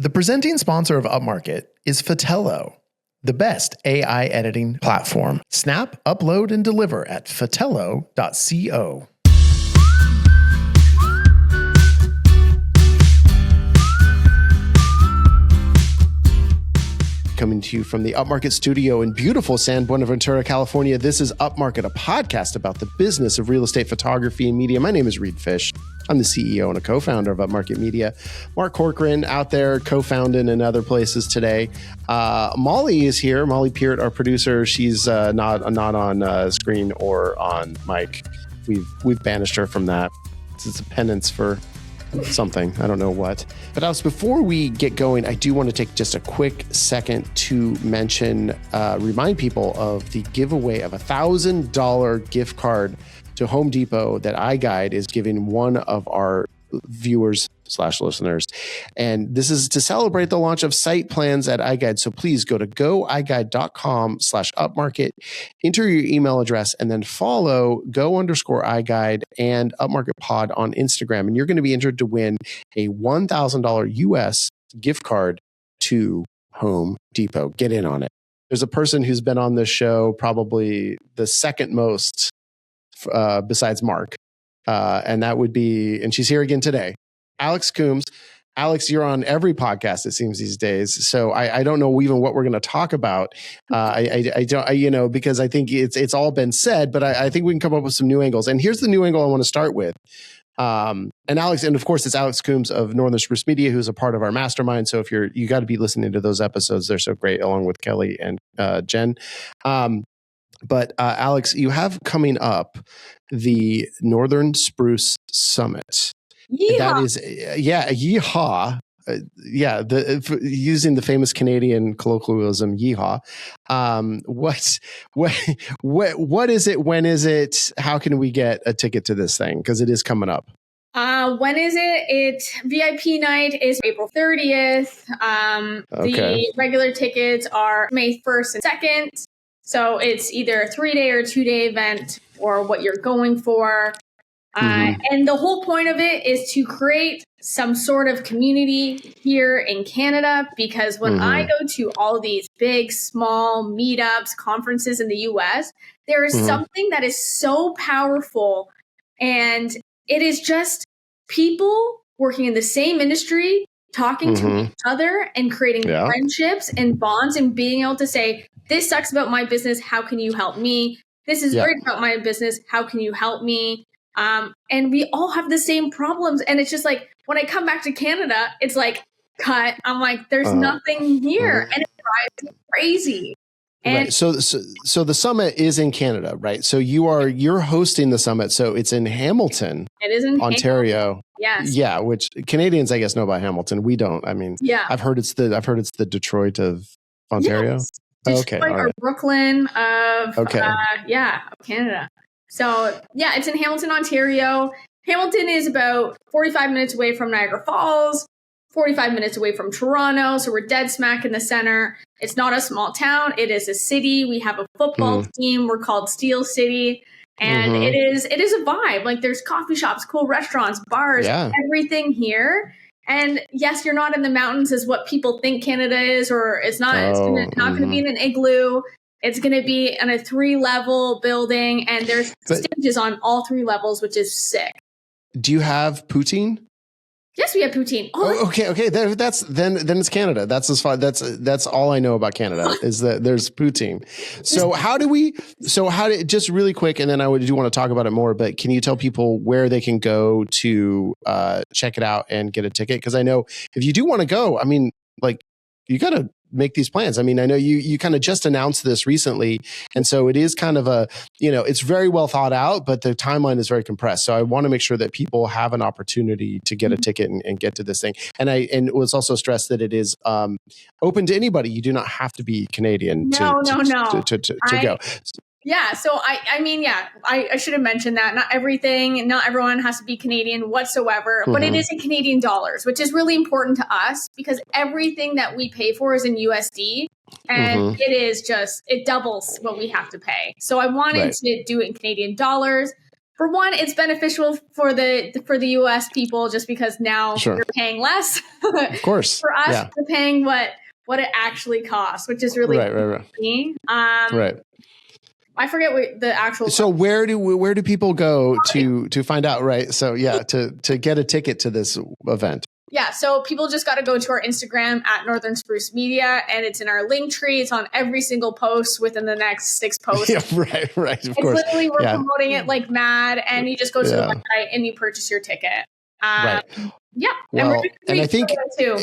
The presenting sponsor of Upmarket is Fotello, the best AI editing platform. Snap, upload, and deliver at fotello.co. Coming to you from the Upmarket studio in beautiful San Buenaventura, California. This is Upmarket, a podcast about the business of real estate photography and media. My name is Reed Fish. I'm the CEO and a co-founder of Upmarket Media. Mark Corcoran out there co-founding in other places today. Molly is here. Molly Peart, our producer. She's not on screen or on mic. We've banished her from that. It's a penance for something. I don't know what. But Alex, before we get going, I do want to take just a quick second to remind people of the giveaway of $1,000 gift card to Home Depot that iGuide is giving one of our viewers / listeners. And this is to celebrate the launch of site plans at iGuide. So please go to goiguide.com/upmarket, enter your email address, and then follow go_iGuide and Upmarket Pod on Instagram. And you're going to be entered to win a $1,000 US gift card to Home Depot. Get in on it. There's a person who's been on this show probably the second most besides Mark. And that would be, and she's here again today, Alex Coombs. Alex, you're on every podcast, it seems, these days. So I don't know even what we're going to talk about. I don't, because I think it's all been said, but I think we can come up with some new angles. And here's the new angle I want to start with. And Alex, and of course, it's Alex Coombs of Northern Spruce Media, who's a part of our mastermind. So if you got to be listening to those episodes, they're so great, along with Kelly and Jen. But Alex, you have coming up the Northern Spruce Summit. Yeehaw. That is, yeehaw. Using the famous Canadian colloquialism, yeehaw. What is it? When is it? How can we get a ticket to this thing? Because it is coming up. When is it? VIP night is April 30th. The regular tickets are May 1st and 2nd. So it's either a 3-day or 2-day event or what you're going for. And the whole point of it is to create some sort of community here in Canada, because when I go to all these big, small meetups, conferences in the US, there is something that is so powerful. And it is just people working in the same industry, talking to each other and creating friendships and bonds and being able to say, this sucks about my business. How can you help me? This is great about my business. How can you help me? And we all have the same problems. And it's just like, when I come back to Canada, it's like, cut. I'm like, there's nothing here. And it drives me crazy. And right. So the summit is in Canada, right? So you're hosting the summit. So it's in Hamilton. It is in Ontario. Hamilton. Yes. Yeah. Which Canadians, I guess, know about Hamilton. We don't. I mean, I've heard it's the Detroit of Ontario. Yes. Detroit or Brooklyn of Canada. So it's in Hamilton, Ontario. Hamilton is about 45 minutes away from Niagara Falls, 45 minutes away from Toronto. So we're dead smack in the center. It's not a small town. It is a city. We have a football team. We're called Steel City. And it is a vibe. Like, there's coffee shops, cool restaurants, bars, everything here. And yes, you're not in the mountains as what people think Canada is, or it's not. It's not going to be in an igloo. It's going to be in a 3-level building, and there's stages on all 3 levels, which is sick. Do you have poutine? Yes, we have poutine. Okay. That's then it's Canada. That's as far. That's all I know about Canada is that there's poutine. So just really quick, and then I do want to talk about it more. But can you tell people where they can go to check it out and get a ticket? Because I know if you do want to go, I mean, like, you got to make these plans. I mean, I know you kind of just announced this recently. And so it is kind of it's very well thought out, but the timeline is very compressed. So I want to make sure that people have an opportunity to get a ticket and get to this thing. And it was also stressed that it is open to anybody. You do not have to be Canadian to go. Yeah. So I should have mentioned that. Not everyone has to be Canadian whatsoever, but it is in Canadian dollars, which is really important to us because everything that we pay for is in USD. And it doubles what we have to pay. So I wanted to do it in Canadian dollars. for one, it's beneficial for the US people just because now you're paying less. Of course. For us, we're paying what it actually costs, which is really right. Right. I forget what the actual. So where do people go to find out? Right. So to get a ticket to this event. Yeah, so people just got to go to our Instagram at Northern Spruce Media, and it's in our link tree. It's on every single post within the next 6 posts. Yeah, right. Of course. Literally, we're promoting it like mad, and you just go to the website and you purchase your ticket. Right. Yeah. Well, and I think too.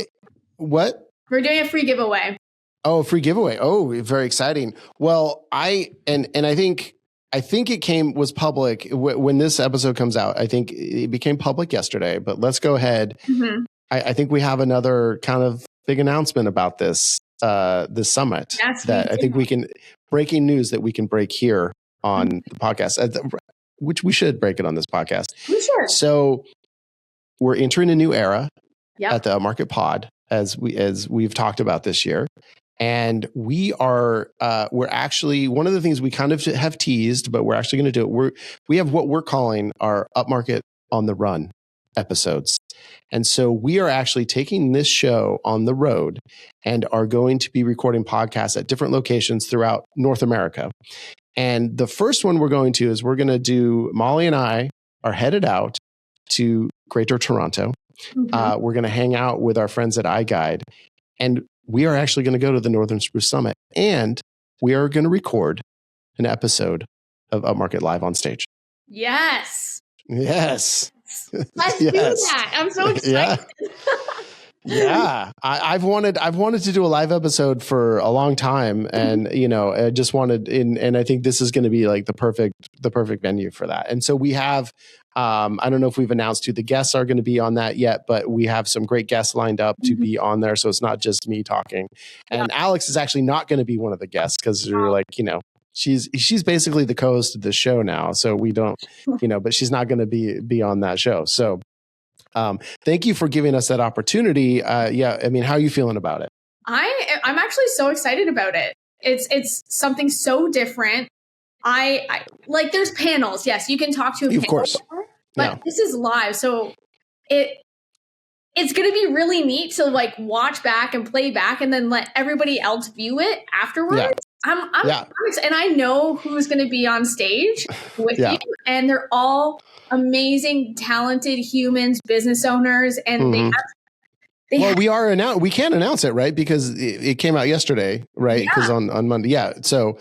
What? We're doing a free giveaway. Oh, a free giveaway. Oh, very exciting. Well, I think it was public when this episode comes out. I think it became public yesterday, but let's go ahead. Mm-hmm. I think we have another kind of big announcement about this summit that I think we can breaking news that we can break here on the podcast, which we should break it on this podcast. We should. So we're entering a new era at the Upmarket Pod as we've talked about this year. And we're actually, one of the things we kind of have teased, but we're actually going to do it. We have what we're calling our Upmarket on the Run episodes. And so we are actually taking this show on the road and are going to be recording podcasts at different locations throughout North America. And the first one we're going to do, Molly and I are headed out to Greater Toronto. Mm-hmm. We're going to hang out with our friends at iGuide. And we are actually going to go to the Northern Spruce Summit, and we are going to record an episode of Upmarket Live on Stage. Yes. Yes. Let's do that. I'm so excited. Yeah. I've wanted to do a live episode for a long time, and I just wanted and I think this is going to be like the perfect venue for that. And so we have I don't know if we've announced who the guests are going to be on that yet, but we have some great guests lined up to be on there. So it's not just me talking. And Alex is actually not going to be one of the guests because we're like, she's basically the co-host of the show now. So we don't, but she's not going to be on that show. So thank you for giving us that opportunity. I mean, how are you feeling about it? I'm actually so excited about it. It's something so different. I like, there's panels. Yes, you can talk to a panel, of course, but this is live, so it's going to be really neat to like watch back and play back, and then let everybody else view it afterwards. Yeah. I'm and I know who's going to be on stage with you, and they're all amazing, talented humans, business owners, and we can't announce it, right? Because it came out yesterday, right? Because on Monday, so.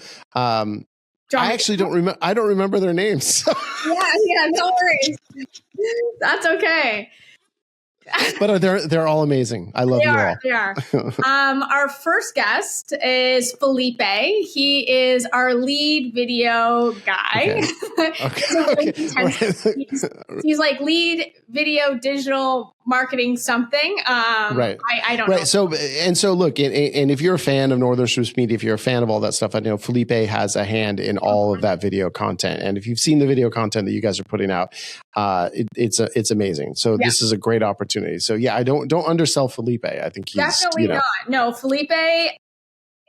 I actually don't remember. I don't remember their names. Yeah, no worries. That's okay. But they're all amazing. I love you all. They are. Our first guest is Felipe. He is our lead video guy. Okay. He's like lead video digital marketing something. Right. I don't know. So look, and if you're a fan of Northern Spruce Media, if you're a fan of all that stuff, I know Felipe has a hand in all of that video content. And if you've seen the video content that you guys are putting out, it's amazing. So this is a great opportunity. So I don't undersell Felipe. I think he's definitely not. No, Felipe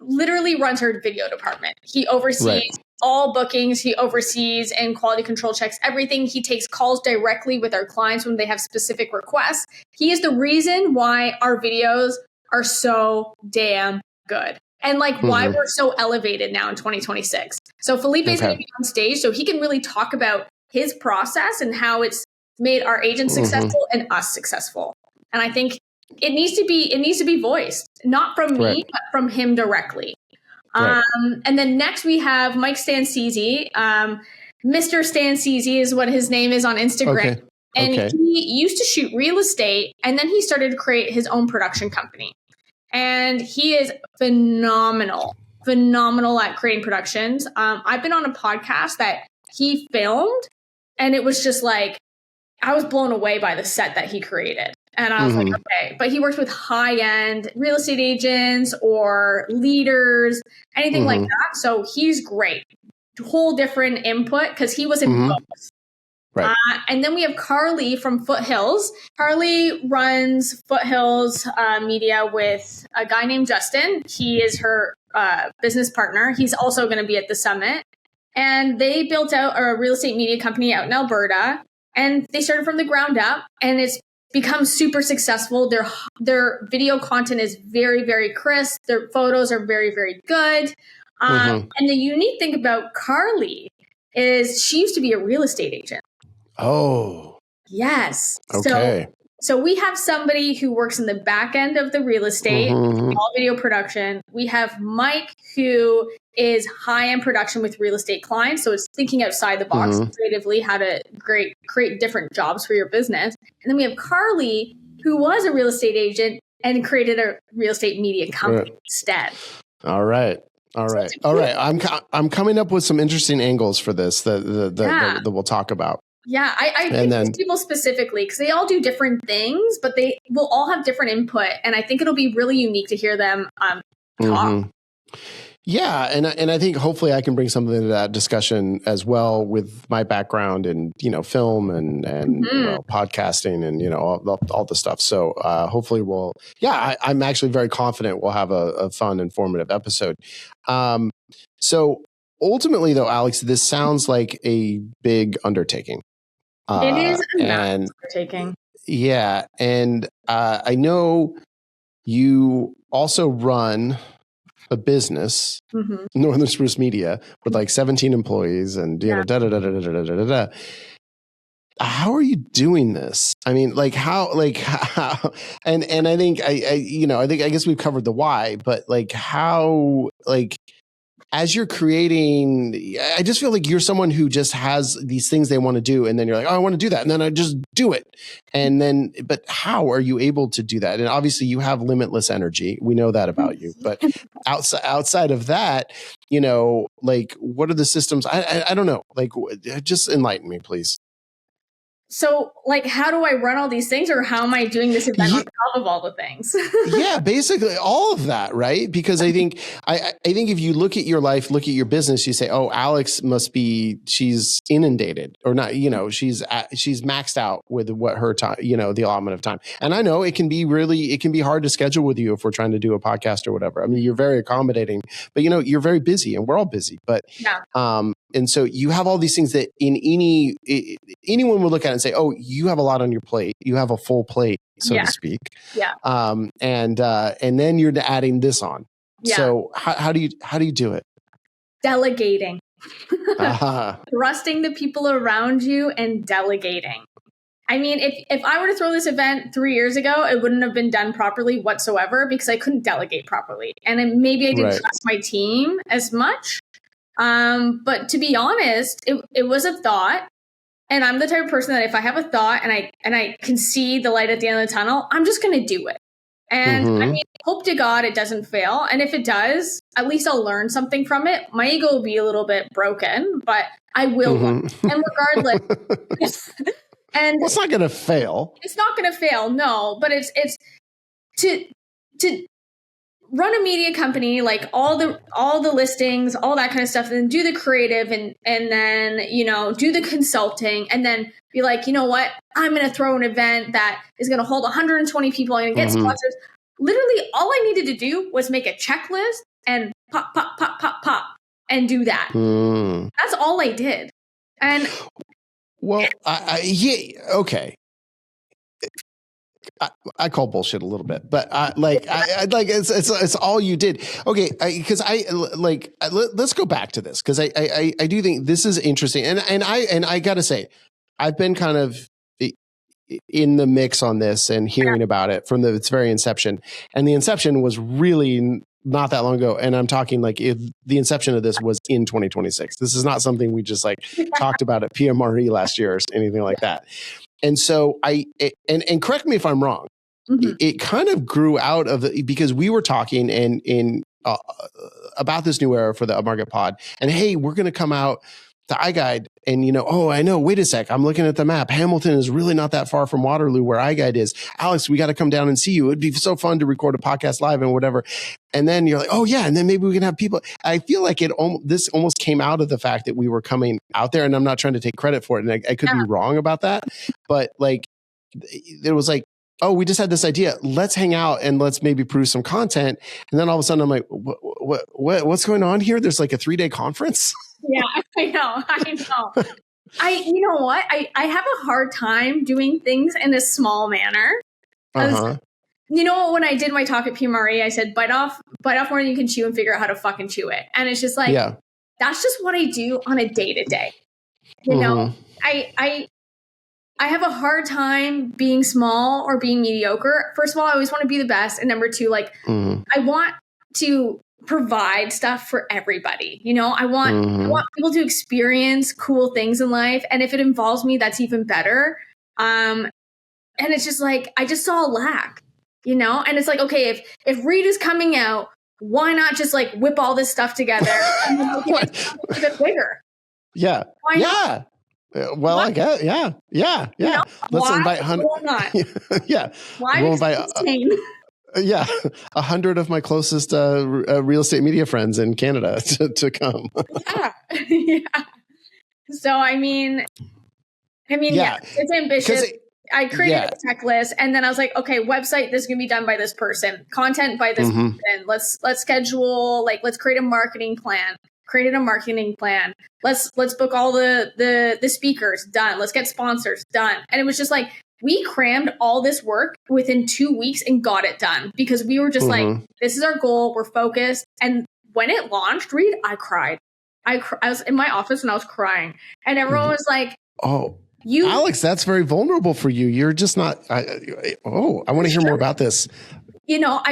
literally runs our video department. He oversees all bookings. He oversees and quality control checks everything. He takes calls directly with our clients when they have specific requests. He is the reason why our videos are so damn good. And like why we're so elevated now in 2026. So Felipe is going to be on stage so he can really talk about his process and how it's made our agents successful and us successful. And I think it needs to be voiced, not from me, but from him directly. And then next we have Mike Stansisi. Mr. Stansisi is what his name is on Instagram. And he used to shoot real estate, and then he started to create his own production company. And he is phenomenal at creating productions. I've been on a podcast that he filmed, and it was just like, I was blown away by the set that he created. And I was like, okay. But he works with high-end real estate agents or leaders, anything like that. So he's great. Whole different input because he was in both. Right. And then we have Carly from Foothills. Carly runs Foothills Media with a guy named Justin. He is her business partner. He's also going to be at the summit. And they built out a real estate media company out in Alberta, and they started from the ground up, and it's become super successful. Their video content is very, very crisp. Their photos are very, very good. And the unique thing about Carly is she used to be a real estate agent. Oh. Yes. Okay. So we have somebody who works in the back end of the real estate, all video production. We have Mike, who is high-end production with real estate clients. So it's thinking outside the box creatively, how to create different jobs for your business. And then we have Carly, who was a real estate agent and created a real estate media company instead. All right. I'm coming up with some interesting angles for this that we'll talk about. Yeah, I picked these people specifically because they all do different things, but they will all have different input. And I think it'll be really unique to hear them talk. Yeah, and I think hopefully I can bring something to that discussion as well with my background in film and podcasting and all the stuff. So hopefully I'm actually very confident we'll have a fun, informative episode. So ultimately, though, Alex, this sounds like a big undertaking. It is a massive undertaking. Yeah, and I know you also run a business, Northern Spruce Media, with like 17 employees and How are you doing this? I mean, how, and I think I guess we've covered the why, but how, as you're creating, I just feel like you're someone who just has these things they want to do. And then you're like, oh, I want to do that. And then I just do it. And then, but how are you able to do that? And obviously you have limitless energy. We know that about you, but outside of that, what are the systems? I don't know. Just enlighten me, please. So, how do I run all these things, or how am I doing this event on top of all the things? Yeah, basically all of that, right? Because I think if you look at your life, look at your business, you say, "Oh, Alex she's inundated, or not? She's maxed out with what her time, the allotment of time." And I know it can be hard to schedule with you if we're trying to do a podcast or whatever. I mean, you're very accommodating, but you're very busy, and we're all busy. But and so you have all these things that anyone would look at and say, "Oh, you have a lot on your plate. You have a full plate, so to speak." Yeah. And then you're adding this on. Yeah. So how do you do it? Delegating. Trusting the people around you and delegating. I mean, if I were to throw this event 3 years ago, it wouldn't have been done properly whatsoever because I couldn't delegate properly, and then maybe I didn't trust my team as much. But to be honest, it was a thought, and I'm the type of person that if I have a thought and I can see the light at the end of the tunnel, I'm just going to do it. And I mean, hope to God it doesn't fail. And if it does, at least I'll learn something from it. My ego will be a little bit broken, but I will learn. And regardless, and it's not going to fail. It's not going to fail. No, but it's to run a media company, all the listings, all that kind of stuff, and then do the creative and then, do the consulting, and then be like, you know what, I'm going to throw an event that is going to hold 120 people. I'm going to get sponsors. Literally all I needed to do was make a checklist and pop, and do that. That's all I did. And well, okay. I call bullshit a little bit, but it's all you did. Okay. Cause let's go back to this. Cause I do think this is interesting. And I gotta say, I've been kind of in the mix on this and hearing about it from its very inception. And the inception was really not that long ago. And I'm talking if the inception of this was in 2026. This is not something we just talked about at PMRE last year or anything like that. And so and correct me if I'm wrong, it kind of grew out of because we were talking about this new era for the Upmarket Pod, and hey, we're going to come out to iGuide, and I know, wait a sec, I'm looking at the map. Hamilton is really not that far from Waterloo where iGuide is. Alex, we got to come down and see you. It'd be so fun to record a podcast live and whatever. And then you're like, oh yeah, and then maybe we can have people. I feel like this almost came out of the fact that we were coming out there, and I'm not trying to take credit for it, and I could be wrong about that, but it was oh, we just had this idea. Let's hang out and let's maybe produce some content. And then all of a sudden I'm like, what's going on here? There's a 3-day conference. Yeah. I know. You know what? I have a hard time doing things in a small manner. You know, when I did my talk at PMRE, I said, bite off more than you can chew and figure out how to fucking chew it. And it's just like, that's just what I do on a day to day. You know, I have a hard time being small or being mediocre. First of all, I always want to be the best. And number two, like, I want to provide stuff for everybody. You know, I want people to experience cool things in life. And if it involves me, that's even better. And it's just like, I just saw a lack. You know, and it's like, okay, if Reed is coming out, why not just like whip all this stuff together and then make it a bit bigger? Yeah. Why not? Well, what? I guess. Yeah. You know, let's invite 100. Yeah. Why we'll invite 100 of my closest real estate media friends in Canada to come. Yeah. So I mean, it's ambitious. I created a checklist, and then I was like, okay, website, this is going to be done by this person, content by this person. Let's schedule, like, let's create a marketing plan. Created a marketing plan. Let's book all the speakers, done. Let's get sponsors, done. And it was just like, we crammed all this work within 2 weeks and got it done because we were just like, this is our goal. We're focused. And when it launched, Reed, I cried. I was in my office and I was crying, and everyone was like, oh. Alex, that's very vulnerable for you. You're just not. I want to hear more about this. You know,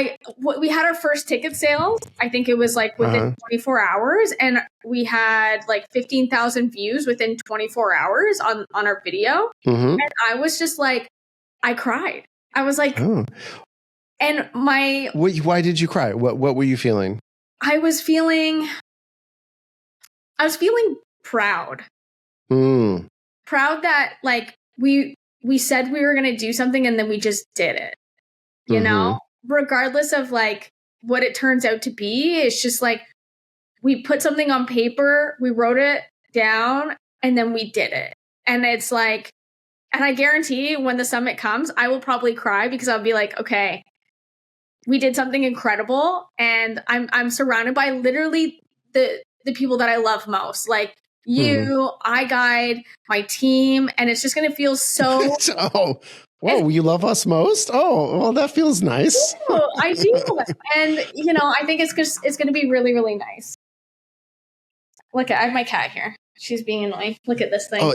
we had our first ticket sales. I think it was like within 24 hours, and we had like 15,000 views within 24 hours on our video. And I was just like, I cried. I was like, and why did you cry? What were you feeling? I was feeling proud. Proud that like we said we were going to do something and then we just did it, you know, regardless of like what it turns out to be. It's just like, we put something on paper, we wrote it down, and then we did it. And it's like, and I guarantee when the summit comes, I will probably cry because I'll be like, okay, we did something incredible. And I'm surrounded by literally the people that I love most. Like, you, iGuide, my team, and it's just going to feel so... you love us most? Oh, well, that feels nice. I do. And, you know, I think it's going to be really, really nice. Look, I have my cat here. She's being annoying. Look at this thing. Oh,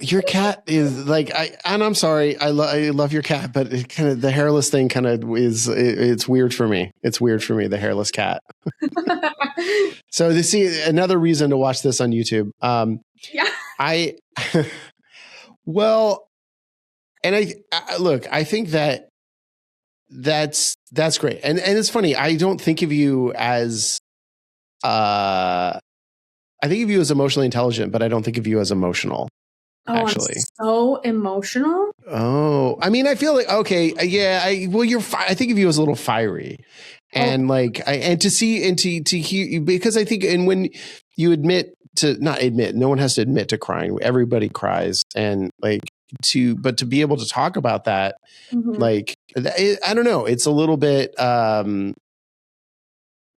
your cat is like, I'm sorry, I love your cat, but it kind of, the hairless thing kind of it's weird for me. It's weird for me, the hairless cat. So to see another reason to watch this on YouTube. Well, and I look, I think that's great. And it's funny. I don't think of you as, I think of you as emotionally intelligent, but I don't think of you as emotional. Actually, I'm so emotional. Oh, I mean, I feel like, okay. Yeah. I think of you as a little fiery and to hear, because I think, and when you no one has to admit to crying. Everybody cries. And but to be able to talk about that, I don't know, it's a little bit,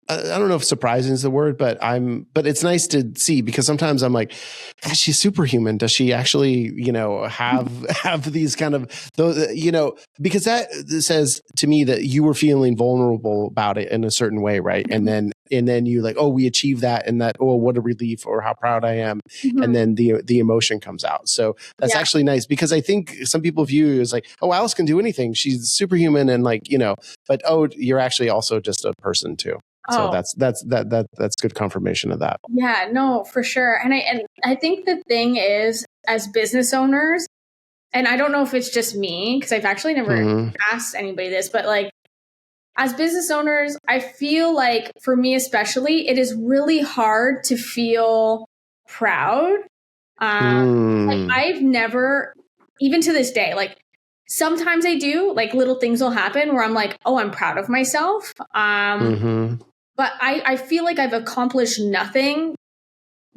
I don't know if surprising is the word, but it's nice to see, because sometimes I'm like, gosh, she's superhuman. Does she actually, have these kind of, because that says to me that you were feeling vulnerable about it in a certain way. Right. And then you like, oh, we achieved that, and that, oh, what a relief, or how proud I am. And then the emotion comes out. So that's actually nice, because I think some people view you as like, oh, Alice can do anything. She's superhuman. And but, oh, you're actually also just a person too. So that's good confirmation of that. Yeah, no, for sure. And I think the thing is, as business owners, and I don't know if it's just me, because I've actually never asked anybody this, but like, as business owners, I feel like, for me especially, it is really hard to feel proud. Like, I've never, even to this day, like, sometimes I do, like, little things will happen where I'm like, oh, I'm proud of myself. But I feel like I've accomplished nothing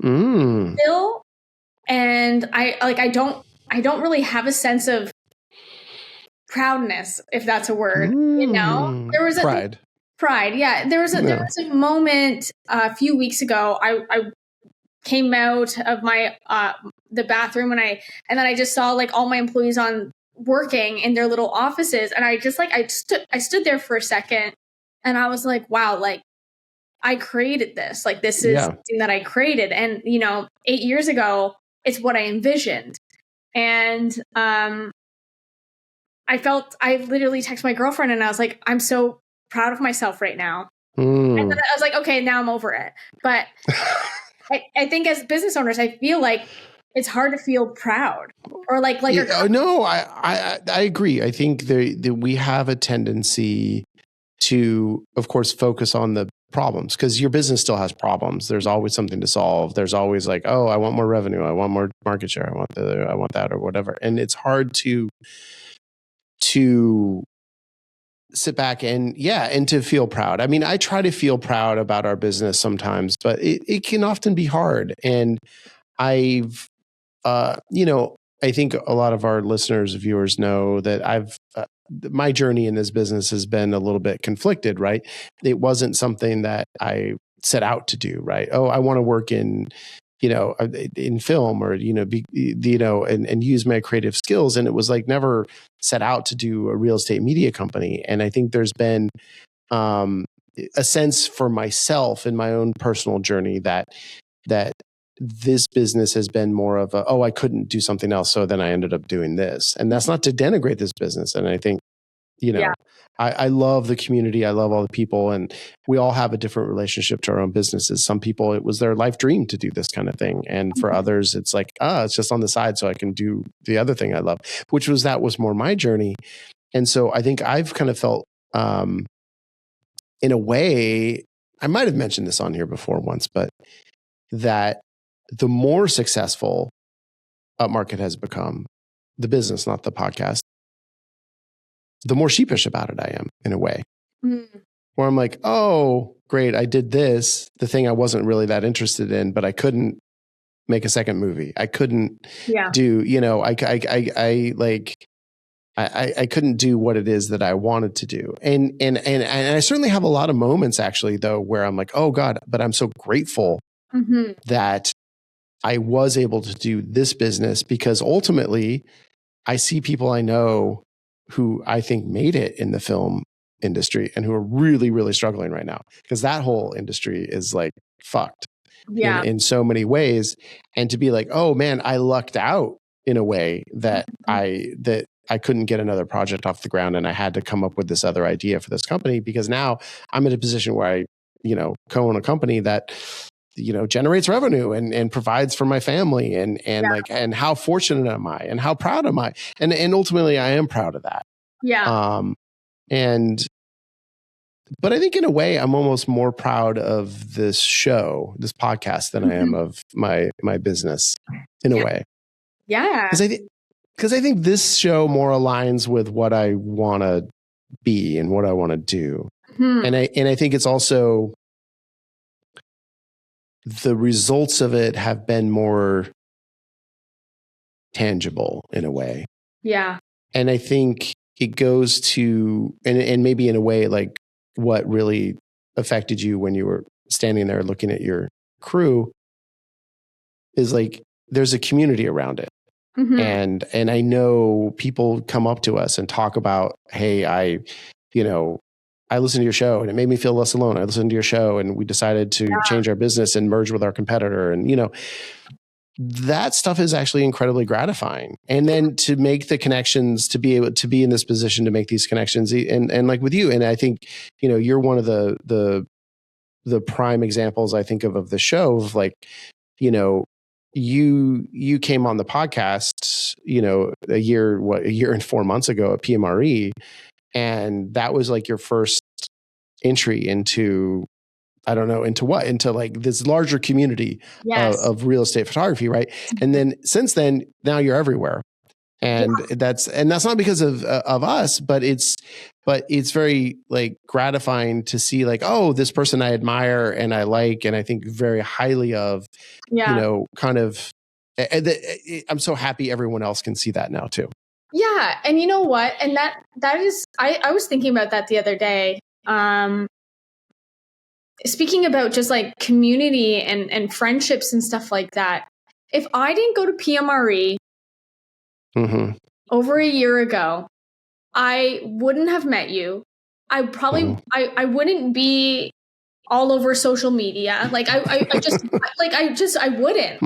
still. And I don't really have a sense of proudness, if that's a word, There was pride. Yeah. There was a moment a few weeks ago. came out of my the bathroom and then I just saw like all my employees working in their little offices, and I just like I stood there for a second, and I was like, wow, like I created this. Like this is something that I created, and 8 years ago, it's what I envisioned, and I literally texted my girlfriend, and I was like, I'm so proud of myself right now. And then I was like, okay, now I'm over it. But I think as business owners, I feel like it's hard to feel proud or like no, I agree. I think we have a tendency to, of course, focus on the problems because your business still has problems. There's always something to solve. There's always like, oh, I want more revenue. I want more market share. I want that or whatever. And it's hard to sit back and to feel proud. I mean, I try to feel proud about our business sometimes, but it can often be hard. And I've, I think a lot of our listeners, viewers know that my journey in this business has been a little bit conflicted, right? It wasn't something that I set out to do, right? Oh, I want to work in film or, and use my creative skills. And it was like never set out to do a real estate media company. And I think there's been a sense for myself in my own personal journey that this business has been more of I couldn't do something else. So then I ended up doing this. And that's not to denigrate this business. And I think, I love the community. I love all the people, and we all have a different relationship to our own businesses. Some people, it was their life dream to do this kind of thing. And for others, it's like, it's just on the side so I can do the other thing I love, that was more my journey. And so I think I've kind of felt, in a way, I might've mentioned this on here before once, but that the more successful Upmarket has become, the business, not the podcast, the more sheepish about it I am in a way. Where I'm like, oh, great, I did this, the thing I wasn't really that interested in, but I couldn't make a second movie. I couldn't do, I couldn't do what it is that I wanted to do. And I certainly have a lot of moments actually though, where I'm like, oh God, but I'm so grateful that I was able to do this business, because ultimately I see people I know who I think made it in the film industry and who are really, really struggling right now, because that whole industry is like fucked in so many ways. And to be like, oh man, I lucked out in a way that I couldn't get another project off the ground, and I had to come up with this other idea for this company, because now I'm in a position where I, co-own a company that generates revenue and provides for my family, and how fortunate am I and how proud am I? And ultimately I am proud of that. But I think in a way I'm almost more proud of this show, this podcast, than I am of my business in a way. Yeah. Because I think this show more aligns with what I want to be and what I want to do. And I think it's also, the results of it have been more tangible in a way. Yeah. And I think it goes to, and maybe in a way, like what really affected you when you were standing there looking at your crew is like, there's a community around it. And I know people come up to us and talk about, hey, I listened to your show and it made me feel less alone. I listened to your show and we decided to change our business and merge with our competitor. And, that stuff is actually incredibly gratifying. And then to make the connections, to be able to be in this position to make these connections, and like with you, and I think, you're one of the prime examples I think of the show of like, you came on the podcast, a year and 4 months ago at PMRE. And that was like your first entry into, I don't know, into what? Into like this larger community of real estate photography, right? And then since then, now you're everywhere. And that's not because of us, but it's very like gratifying to see like, oh, this person I admire and I like, and I think very highly of, kind of, I'm so happy everyone else can see that now too. Yeah. And you know what? And that is, I was thinking about that the other day. speaking about just like community and friendships and stuff like that, if I didn't go to PMRE over a year ago, I wouldn't have met you. I probably, I wouldn't be all over social media. Like I just, I wouldn't.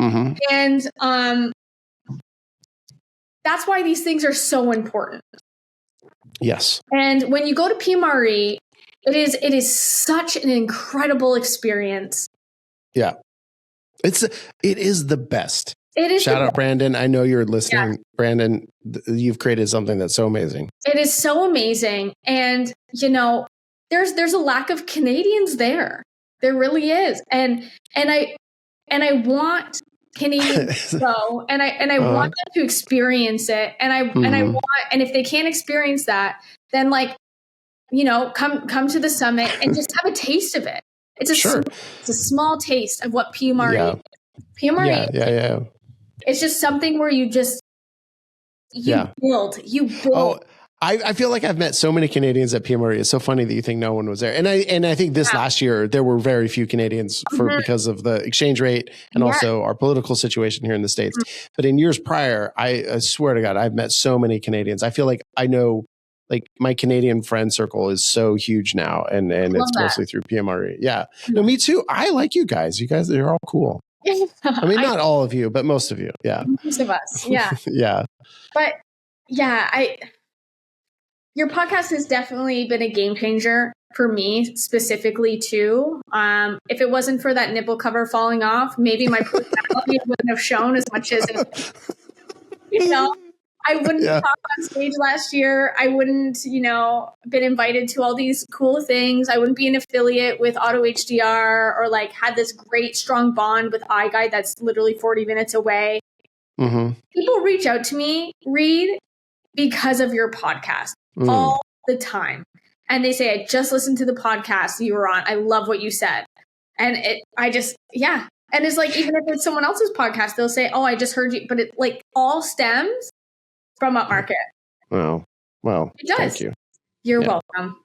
And, that's why these things are so important. Yes. And when you go to PMRE, it is such an incredible experience. Yeah. It is the best. It is. Shout out, Brandon. I know you're listening. Yeah. Brandon, you've created something that's so amazing. It is so amazing. And, you know, there's a lack of Canadians there. There really is. And I want Canadians to go, and I want them to experience it. And I want, and if they can't experience that, then like, you know, come to the summit and just have a taste of it. It's a small taste of what PMRE is. PMRE. Yeah. It's just something where you build. Oh, I feel like I've met so many Canadians at PMRE. It's so funny that you think no one was there. And I think this last year there were very few Canadians because of the exchange rate and also our political situation here in the States. But in years prior, I swear to God, I've met so many Canadians. I feel like I know, like, my Canadian friend circle is so huge now, and it's mostly through PMRE. Yeah. No, me too. I like you guys. You guys, you're all cool. I mean, not all of you, but most of you. Yeah. Most of us. Yeah. Yeah. But yeah, your podcast has definitely been a game changer for me specifically too. If it wasn't for that nipple cover falling off, maybe my personality wouldn't have shown as much as it, you know. I wouldn't talk on stage last year. I wouldn't, you know, been invited to all these cool things. I wouldn't be an affiliate with Auto HDR or like had this great strong bond with iGuide that's literally 40 minutes away. People reach out to me, Reed, because of your podcast all the time. And they say, I just listened to the podcast you were on. I love what you said. And And it's like, even if it's someone else's podcast, they'll say, oh, I just heard you. But it like all stems from Upmarket. Well, it does. Thank you. You're welcome.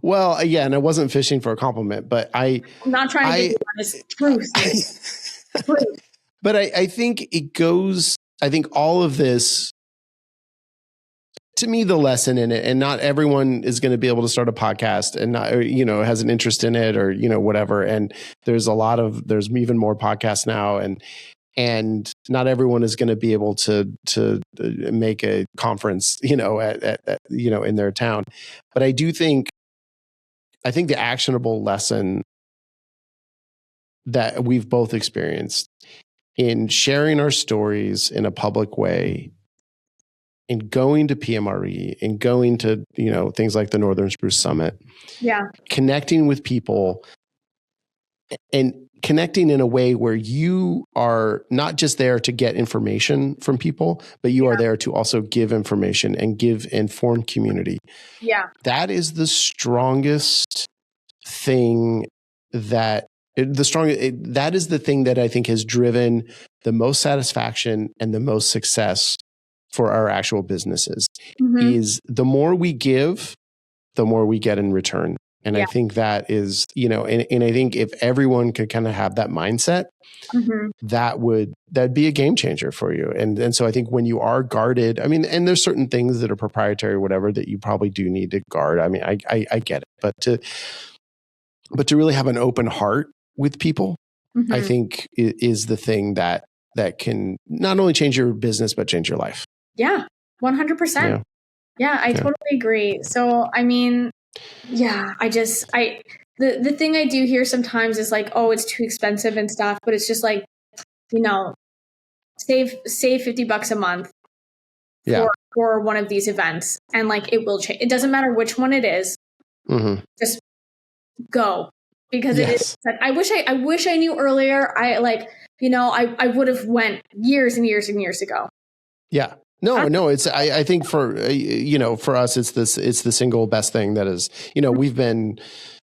Well, yeah, and I wasn't fishing for a compliment, but I'm not trying to be honest. Truth. But I think it goes, I think all of this, to me, the lesson in it, and not everyone is going to be able to start a podcast and not, or, you know, has an interest in it or, you know, whatever. And there's even more podcasts now, and not everyone is going to be able to make a conference, you know, at you know, in their town. But I think the actionable lesson that we've both experienced in sharing our stories in a public way, in going to PMRE, and going to, you know, things like the Northern Spruce Summit, connecting with people, and connecting in a way where you are not just there to get information from people, but you are there to also give information and give informed community. Yeah. That is the strongest thing that is the thing that I think has driven the most satisfaction and the most success for our actual businesses. Is the more we give, the more we get in return. And I think that is, you know, and I think if everyone could kind of have that mindset, that'd be a game changer for you. And so I think when you are guarded, I mean, and there's certain things that are proprietary or whatever that you probably do need to guard. I mean, I get it, but to really have an open heart with people, I think is the thing that can not only change your business, but change your life. Yeah, 100%. Yeah, I totally agree. So, I mean, the thing I do hear sometimes is like, oh, it's too expensive and stuff, but it's just like, you know, save $50 a month for one of these events. And like, it will change. It doesn't matter which one it is. Just go, because it is. I wish I knew earlier. I would have went years and years and years ago. Yeah. No, it's, I think for, you know, for us, it's the single best thing that is, you know, we've been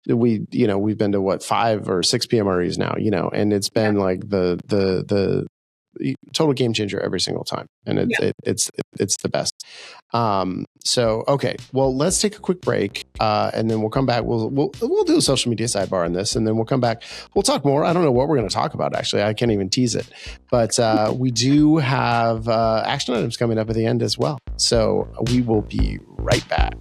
to what, 5 or 6 PMREs now, you know, and it's been like the total game changer every single time. And it's the best. So, okay, well, let's take a quick break, and then we'll come back. We'll do a social media sidebar on this, and then we'll come back. We'll talk more. I don't know what we're going to talk about, actually. I can't even tease it, but we do have action items coming up at the end as well. So we will be right back.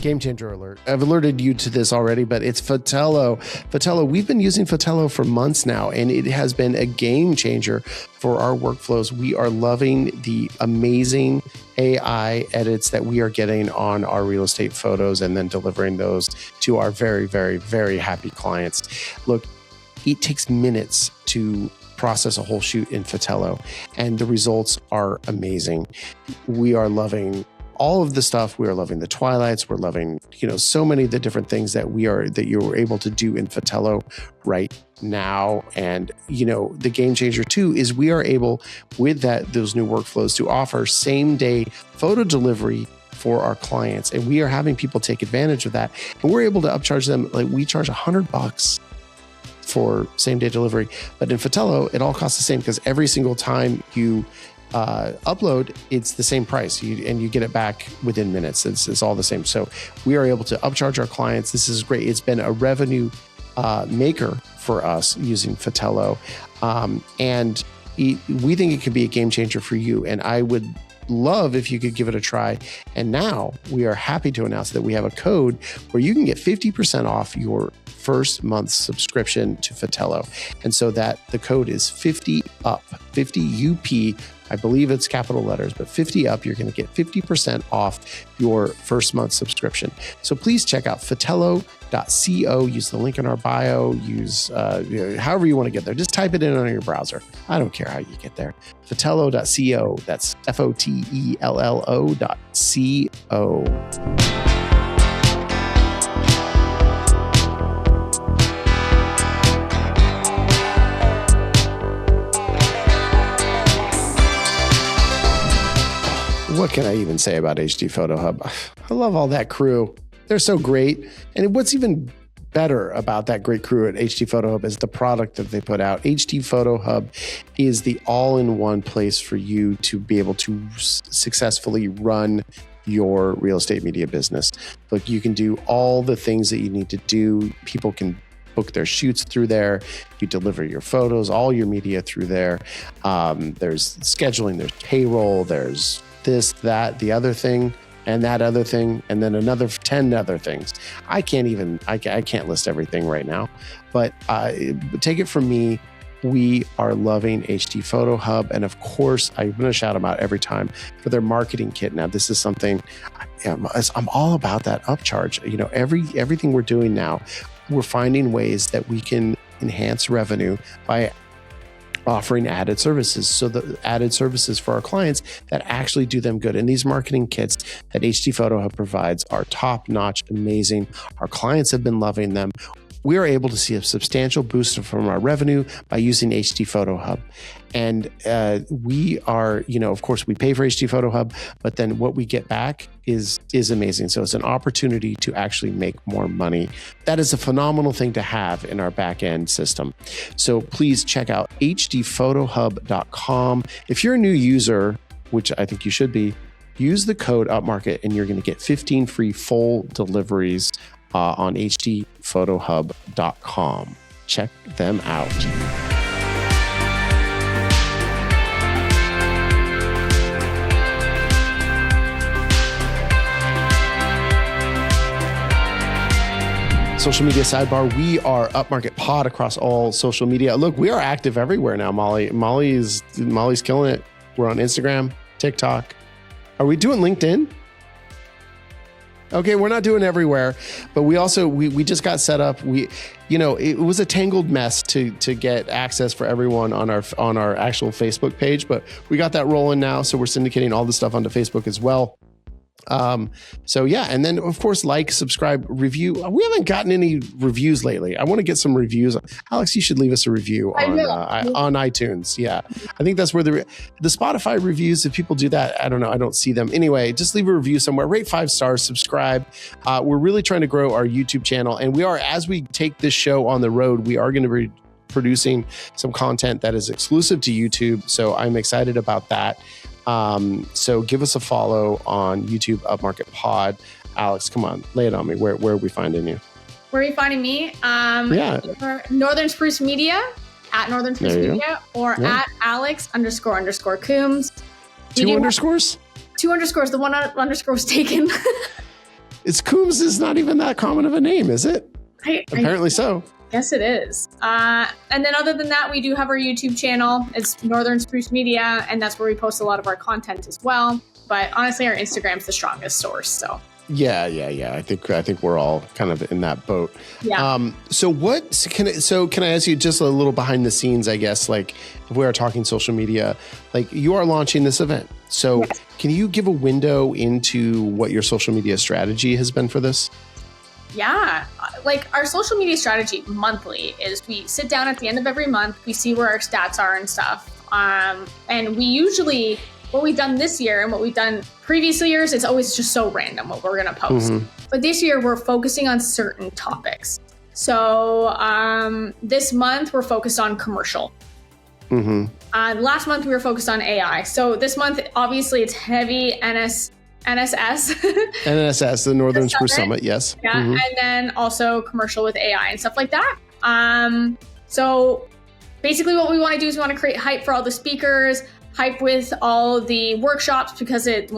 Game changer alert. I've alerted you to this already, but it's Fotello. Fotello, we've been using Fotello for months now, and it has been a game changer for our workflows. We are loving the amazing AI edits that we are getting on our real estate photos and then delivering those to our very, very, very happy clients. Look, it takes minutes to process a whole shoot in Fotello, and the results are amazing. We are loving all of the stuff. We are loving the twilights. We're loving, so many of the different things that you were able to do in Fotello right now. And, the game changer too is we are able with those new workflows to offer same day photo delivery for our clients. And we are having people take advantage of that. And we're able to upcharge them. Like, we charge $100 for same day delivery, but in Fotello, it all costs the same because every single time you upload, it's the same price, and you get it back within minutes. It's all the same. So we are able to upcharge our clients. This is great. It's been a revenue maker for us using Fotello, and we think it could be a game changer for you. And I would love if you could give it a try. And now we are happy to announce that we have a code where you can get 50% off your first month's subscription to Fotello. And so that the code is 50UP, 50UP. I believe it's capital letters, but 50 up, you're going to get 50% off your first month subscription. So please check out fotello.co. Use the link in our bio. Use however you want to get there. Just type it in on your browser. I don't care how you get there. Fotello.co. That's FOTELLO.co. What can I even say about HD Photo Hub? I love all that crew. They're so great. And what's even better about that great crew at HD Photo Hub is the product that they put out. HD Photo Hub is the all-in-one place for you to be able to successfully run your real estate media business. Look, you can do all the things that you need to do. People can book their shoots through there. You deliver your photos, all your media through there. There's scheduling, there's payroll, there's this, that, the other thing, and that other thing, and then another 10 other things. I can't list everything right now, but take it from me. We are loving HD Photo Hub. And of course, I'm going to shout them out every time for their marketing kit. Now, this is something I'm all about, that upcharge. Everything we're doing now, we're finding ways that we can enhance revenue by offering added services. So the added services for our clients that actually do them good. And these marketing kits that HD Photo Hub provides are top-notch, amazing. Our clients have been loving them. We are able to see a substantial boost from our revenue by using HD Photo Hub. And we are, of course, we pay for HD Photo Hub, but then what we get back is amazing. So it's an opportunity to actually make more money. That is a phenomenal thing to have in our back end system. So please check out hdphotohub.com. If you're a new user, which I think you should be, use the code Upmarket and you're going to get 15 free full deliveries on hdphotohub.com. Check them out. Social media sidebar. We are Upmarket Pod across all social media. Look, we are active everywhere now, Molly. Molly's killing it. We're on Instagram, TikTok. Are we doing LinkedIn? Okay, we're not doing everywhere, but we also we just got set up. It was a tangled mess to get access for everyone on our actual Facebook page, but we got that rolling now. So we're syndicating all the stuff onto Facebook as well. So yeah, and then of course, like, subscribe, review. We haven't gotten any reviews lately. I want to get some reviews. Alex, you should leave us a review on iTunes. Yeah, I think that's where the Spotify reviews. If people do that, I don't know. I don't see them anyway. Just leave a review somewhere. Rate 5 stars. Subscribe. We're really trying to grow our YouTube channel, and we are, as we take this show on the road, we are going to be producing some content that is exclusive to YouTube. So I'm excited about that. So give us a follow on YouTube, Upmarket Pod. Alex, come on, lay it on me. Where are we finding you? Where are you finding me? Northern Spruce Media, at Northern Spruce Media, or at Alex__Coombs. Two underscores? 2 underscores. The one underscore was taken. It's Coombs is not even that common of a name, is it? Apparently so. Yes, it is. And then other than that, we do have our YouTube channel. It's Northern Spruce Media, and that's where we post a lot of our content as well. But honestly, our Instagram's the strongest source. So yeah. I think we're all kind of in that boat. Yeah. So can I ask you just a little behind the scenes, I guess, like if we are talking social media, like you are launching this event. So Can you give a window into what your social media strategy has been for this? Yeah, like our social media strategy monthly is we sit down at the end of every month, we see where our stats are and stuff. And we usually, what we've done this year and what we've done previous years, it's always just so random what we're going to post. Mm-hmm. But this year we're focusing on certain topics. So this month we're focused on commercial. Mm-hmm. Last month we were focused on AI. So this month, obviously it's heavy NSS. NSS, the Northern Spruce Summit, yes. Yeah, mm-hmm. And then also commercial with AI and stuff like that. So basically what we want to do is we want to create hype for all the speakers, hype with all the workshops, because it's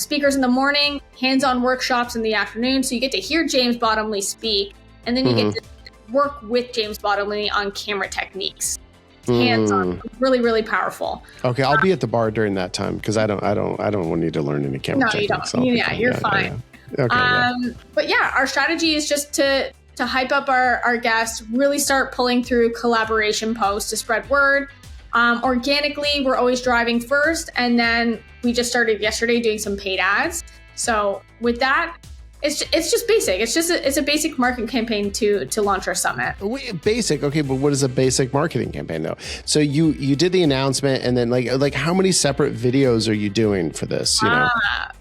speakers in the morning, hands-on workshops in the afternoon. So you get to hear James Bottomley speak, and then you get to work with James Bottomley on camera techniques. Hands-on, really, really powerful. Okay, I'll be at the bar during that time because I don't need to learn any camera techniques. No, you don't. You're fine. Yeah. Okay. But yeah, our strategy is just to hype up our guests, really start pulling through collaboration posts to spread word. Organically, we're always driving first, and then we just started yesterday doing some paid ads. So with that, it's just basic. It's a basic marketing campaign to launch our summit. Basic, okay, but what is a basic marketing campaign though? So you did the announcement, and then like how many separate videos are you doing for this? You know?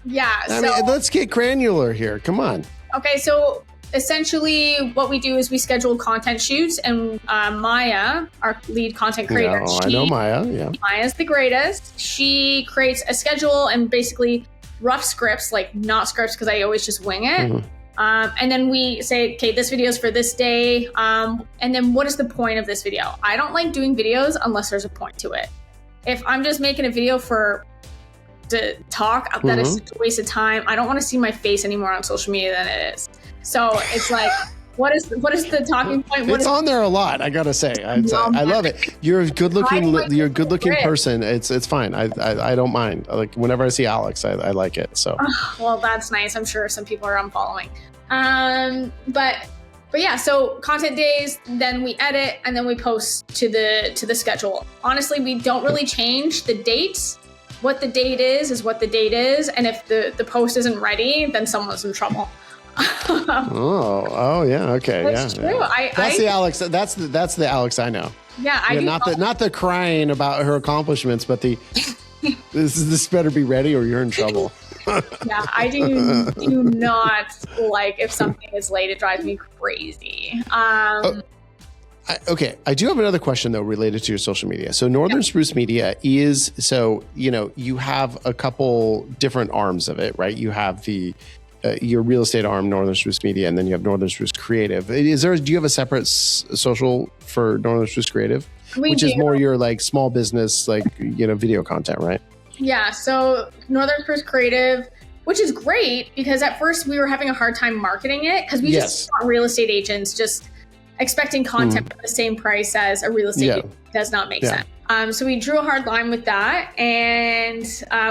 Yeah. I mean, let's get granular here. Come on. Okay, so essentially what we do is we schedule content shoots, and Maya, our lead content creator, I know Maya. Yeah, Maya's the greatest. She creates a schedule and basically rough scripts, like not scripts because I always just wing it. Mm-hmm. And then we say, okay, this video is for this day. And then what is the point of this video? I don't like doing videos unless there's a point to it. If I'm just making a video to talk, that is such a waste of time. I don't want to see my face anymore on social media than it is. So it's like, what is the talking point? It's on there a lot, I gotta say. I love it. You're a good looking person. It's fine. I don't mind. Like whenever I see Alex, I like it. So well, that's nice. I'm sure some people are unfollowing. But yeah, so content days, then we edit, and then we post to the schedule. Honestly, we don't really change the dates. What the date is what the date is, and if the post isn't ready, then someone's in trouble. Oh yeah, okay. That's true. Yeah. That's the Alex. That's the Alex I know. Yeah, not the crying about her accomplishments, but the this better be ready or you're in trouble. Yeah, I do not like if something is late. It drives me crazy. Okay, I do have another question though related to your social media. So Northern Spruce Media is, so you have a couple different arms of it, right? You have your real estate arm, Northern Spruce Media, and then you have Northern Spruce Creative. Do you have a separate social for Northern Spruce Creative? Which is more your like small business, like, video content, right? Yeah. So Northern Spruce Creative, which is great because at first we were having a hard time marketing it because we just saw real estate agents just expecting content at the same price as a real estate agent. Does not make sense. So we drew a hard line with that, and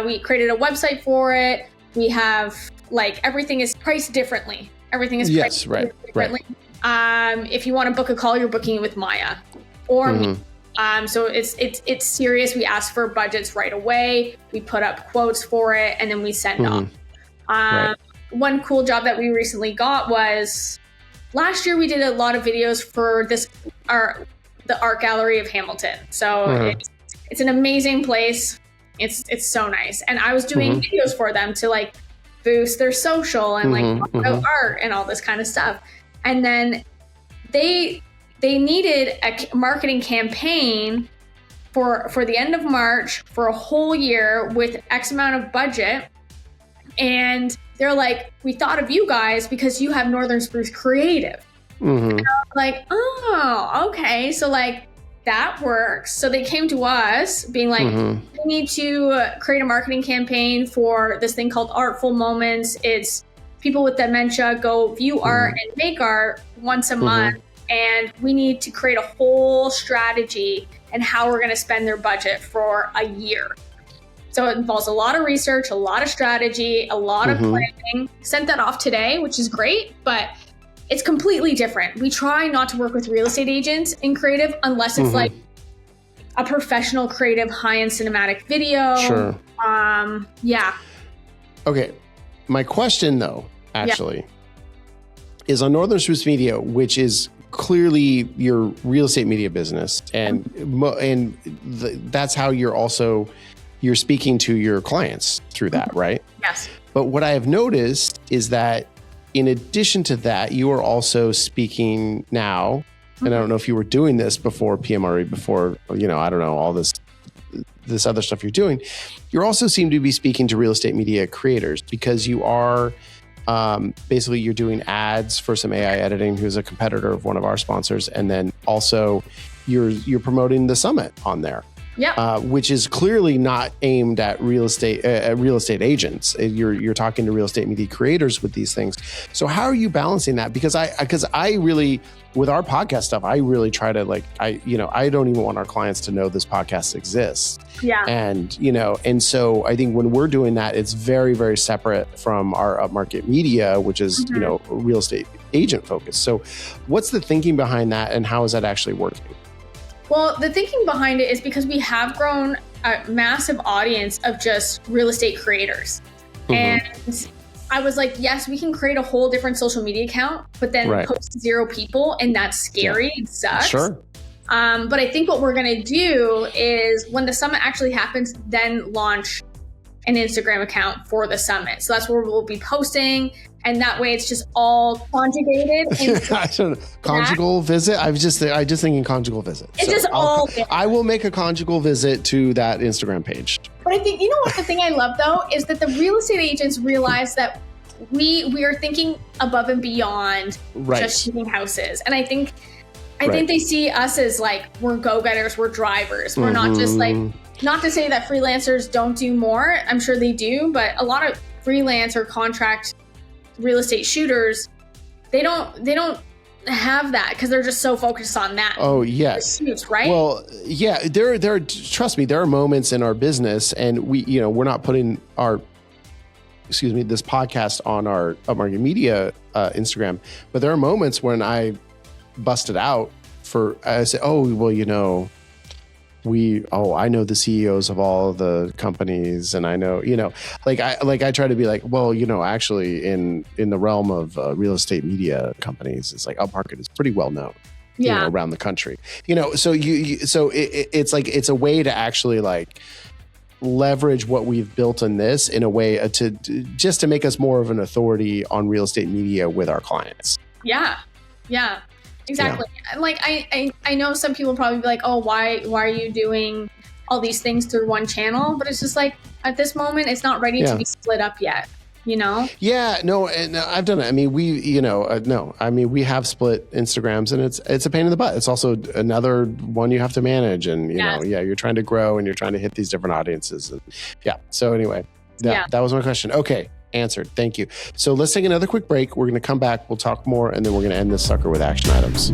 we created a website for it. We have everything is priced differently. Everything is priced differently. Right. If you want to book a call, you're booking it with Maya or me. So it's serious. We ask for budgets right away. We put up quotes for it, and then we send off. Right. One cool job that we recently got was last year we did a lot of videos for the art gallery of Hamilton. So it's an amazing place. It's so nice. And I was doing videos for them to like boost their social and like talk about art and all this kind of stuff. And then they needed a marketing campaign for the end of March for a whole year with X amount of budget. And they're like, we thought of you guys because you have Northern Spruce Creative. And I was like, oh, okay. So like that works. So they came to us being like, we need to create a marketing campaign for this thing called Artful Moments. It's people with dementia go view art and make art once a month. And we need to create a whole strategy and how we're going to spend their budget for a year. So it involves a lot of research, a lot of strategy, a lot of planning. Sent that off today, which is great, but it's completely different. We try not to work with real estate agents in creative unless it's like a professional creative high-end cinematic video. Sure. Yeah. Okay. My question though, actually, is on Northern Spruce Media, which is clearly your real estate media business. And that's how you're speaking to your clients through that, right? Yes. But what I have noticed is that in addition to that, you are also speaking now, and I don't know if you were doing this before PMRE, before, I don't know, all this other stuff you're doing. You also seem to be speaking to real estate media creators because you are basically you're doing ads for some AI editing, who's a competitor of one of our sponsors. And then also you're promoting the summit on there. Yeah, which is clearly not aimed at real estate agents. You're talking to real estate media creators with these things. So how are you balancing that? Because I really, with our podcast stuff, I really try to I don't even want our clients to know this podcast exists. Yeah, and so I think when we're doing that, it's very, very separate from our Upmarket Media, which is real estate agent focused. So what's the thinking behind that, and how is that actually working? Well, the thinking behind it is because we have grown a massive audience of just real estate creators. And I was like, yes, we can create a whole different social media account, but then post 0 people, and that's scary. It sucks. Sure. But I think what we're going to do is when the summit actually happens, then launch an Instagram account for the summit. So that's where we'll be posting. And that way it's just all conjugated. Conjugal visit? I just thinking conjugal visit. It's I will make a conjugal visit to that Instagram page. But I think, what the thing I love though, is that the real estate agents realize that we are thinking above and beyond just shooting houses. And I think they see us as like, we're go-getters, we're drivers. We're not just like, not to say that freelancers don't do more. I'm sure they do, but a lot of freelance or contract real estate shooters, they don't have that because they're just so focused on that. Oh yes, shoots, right? Well, yeah, there. Trust me, there are moments in our business, and we're not putting this podcast on our Upmarket Media Instagram, but there are moments when I busted out I say, I know the CEOs of all the companies, and I know, I try to be like, actually in the realm of real estate media companies, it's like Upmarket is pretty well known, around the country, so it's like, it's a way to actually leverage what we've built in this in a way to make us more of an authority on real estate media with our clients. Yeah. Yeah. Exactly. Yeah. I know some people probably be like, oh, why are you doing all these things through one channel? But it's just like, at this moment, it's not ready to be split up yet, Yeah, no, and I've done it. I mean, we have split Instagrams, and it's a pain in the butt. It's also another one you have to manage, and you're trying to grow and you're trying to hit these different audiences. And so anyway, that was my question. Okay. Answered. Thank you. So let's take another quick break. We're going to come back. We'll talk more, and then we're going to end this sucker with action items.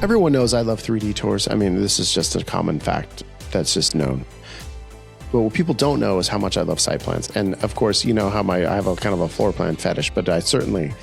Everyone knows I love 3D tours. I mean, this is just a common fact that's just known. But what people don't know is how much I love site plans. And of course, you know how I have a kind of a floor plan fetish, but I certainly,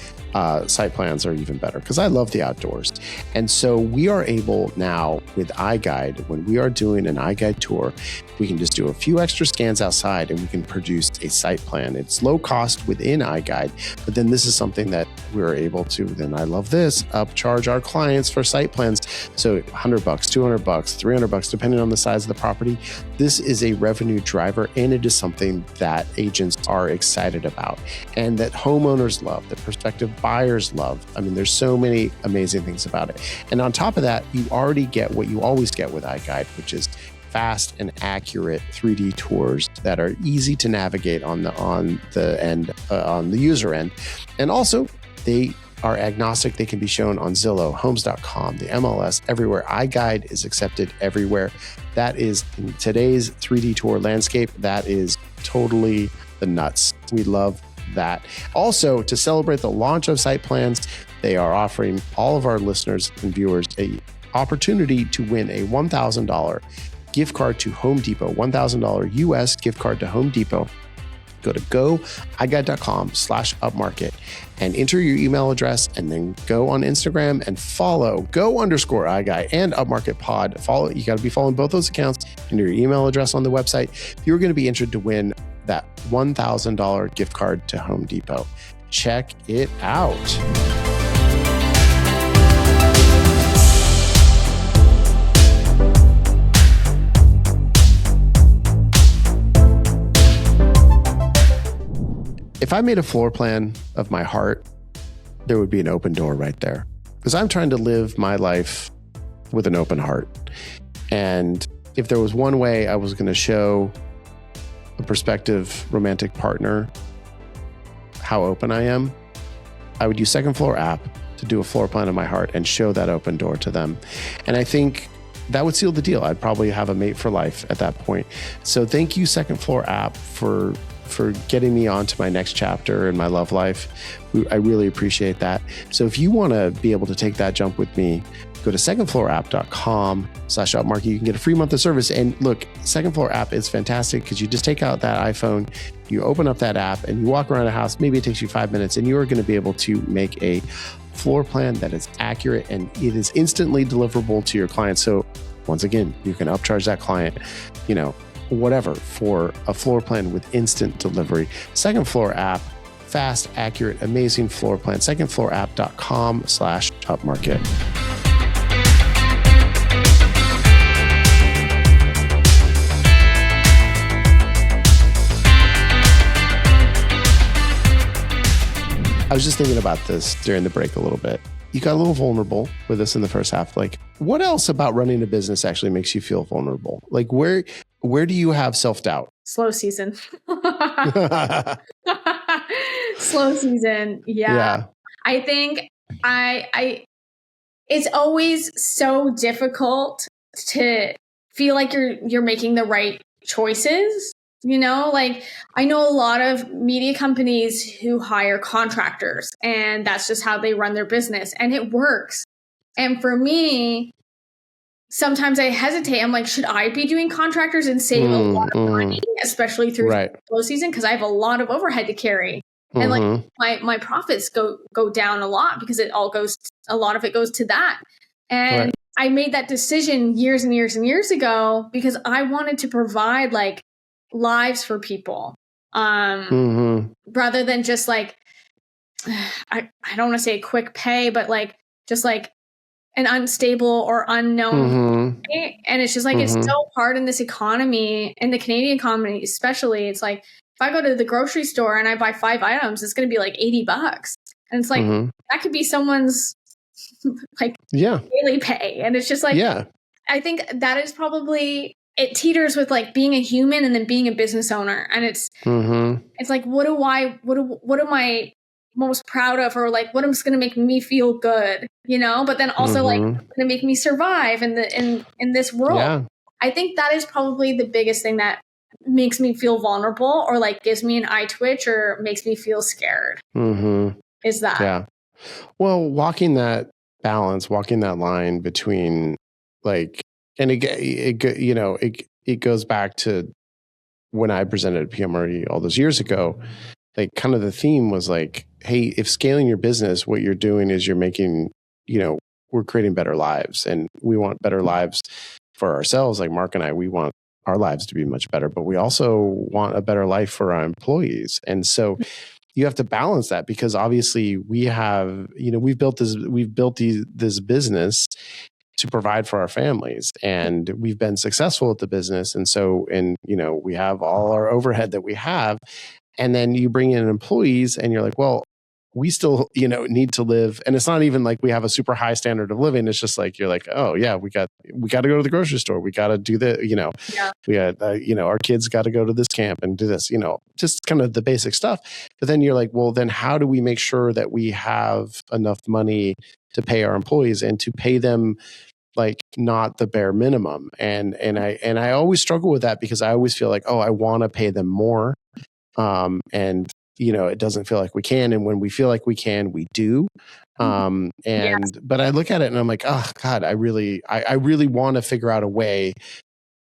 site plans are even better because I love the outdoors. And so we are able now with iGuide, when we are doing an iGuide tour, we can just do a few extra scans outside and we can produce a site plan. It's low cost within iGuide, but then this is something that we're able to, then I love this, upcharge our clients for site plans. So $100, $200, $300, depending on the size of the property. This is a revenue driver, and it is something that agents are excited about and that homeowners love, that prospective buyers love. I mean, there's so many amazing things about it. And on top of that, you already get what you always get with iGuide, which is fast and accurate 3D tours that are easy to navigate on the user end. And also, they are agnostic. They can be shown on Zillow, Homes.com, the MLS, everywhere. iGuide is accepted everywhere. That is, in today's 3D tour landscape, that is totally the nuts. We love that. Also, to celebrate the launch of site plans, they are offering all of our listeners and viewers a opportunity to win a $1,000 gift card to Home Depot, $1,000 US gift card to Home Depot. Go to goiGuide.com/upmarket and enter your email address, and then go on Instagram and follow go_iGuide and Upmarket Pod. Follow. You got to be following both those accounts and your email address on the website. You're going to be entered to win that $1,000 gift card to Home Depot. Check it out. If I made a floor plan of my heart, there would be an open door right there. Because I'm trying to live my life with an open heart. And if there was one way I was going to show a prospective romantic partner how open I am, I would use Second Floor app to do a floor plan of my heart and show that open door to them. And I think that would seal the deal. I'd probably have a mate for life at that point. So thank you, Second Floor app, for getting me on to my next chapter in my love life. I really appreciate that. So if you want to be able to take that jump with me, go to secondfloorapp.com/upmarket. You can get a free month of service. And look, Second Floor app is fantastic because you just take out that iPhone, you open up that app, and you walk around a house. Maybe it takes you 5 minutes, and you are going to be able to make a floor plan that is accurate and it is instantly deliverable to your client. So once again, you can upcharge that client, whatever, for a floor plan with instant delivery. Second Floor app, fast, accurate, amazing floor plan. Secondfloorapp.com/upmarket. I was just thinking about this during the break a little bit. You got a little vulnerable with us in the first half. Like, what else about running a business actually makes you feel vulnerable? Like, where do you have self-doubt? Slow season. Slow season. Yeah. I think it's always so difficult to feel like you're making the right choices. Like, I know a lot of media companies who hire contractors, and that's just how they run their business, and it works. And for me, sometimes I hesitate. I'm like, should I be doing contractors and save a lot of money, especially through slow season? Because I have a lot of overhead to carry. And like my profits go down a lot because a lot of it goes to that. And I made that decision years and years and years ago because I wanted to provide like lives for people, rather than just like, I don't want to say quick pay, but like just like an unstable or unknown pay. And it's just like, it's so hard in this economy, in the Canadian economy especially. It's like, if I go to the grocery store and I buy 5 items, it's going to be like $80. And it's like, that could be someone's like daily pay. And it's just like, I think that is probably, it teeters with like being a human and then being a business owner. And it's like, what am I most proud of, or like, what is going to make me feel good, but then also like going to make me survive in this world. Yeah. I think that is probably the biggest thing that makes me feel vulnerable, or like gives me an eye twitch, or makes me feel scared. Is that. Yeah. Well, walking that line between like, and it goes back to when I presented at PMRE all those years ago, like kind of the theme was like, hey, if scaling your business, what you're doing is you're making, we're creating better lives, and we want better lives for ourselves. Like Mark and I, we want our lives to be much better, but we also want a better life for our employees. And so you have to balance that, because obviously we have, we've built this business to provide for our families, and we've been successful at the business. And so, we have all our overhead that we have. And then you bring in employees and you're like, well, we still, need to live. And it's not even like we have a super high standard of living. It's just like, you're like, oh yeah, we got to go to the grocery store. We got to do the, we got, our kids got to go to this camp and do this, just kind of the basic stuff. But then you're like, well, then how do we make sure that we have enough money to pay our employees and to pay them like not the bare minimum? And I always struggle with that, because I always feel like, oh, I want to pay them more. And it doesn't feel like we can. And when we feel like we can, we do. But I look at it and I'm like, oh God, I really want to figure out a way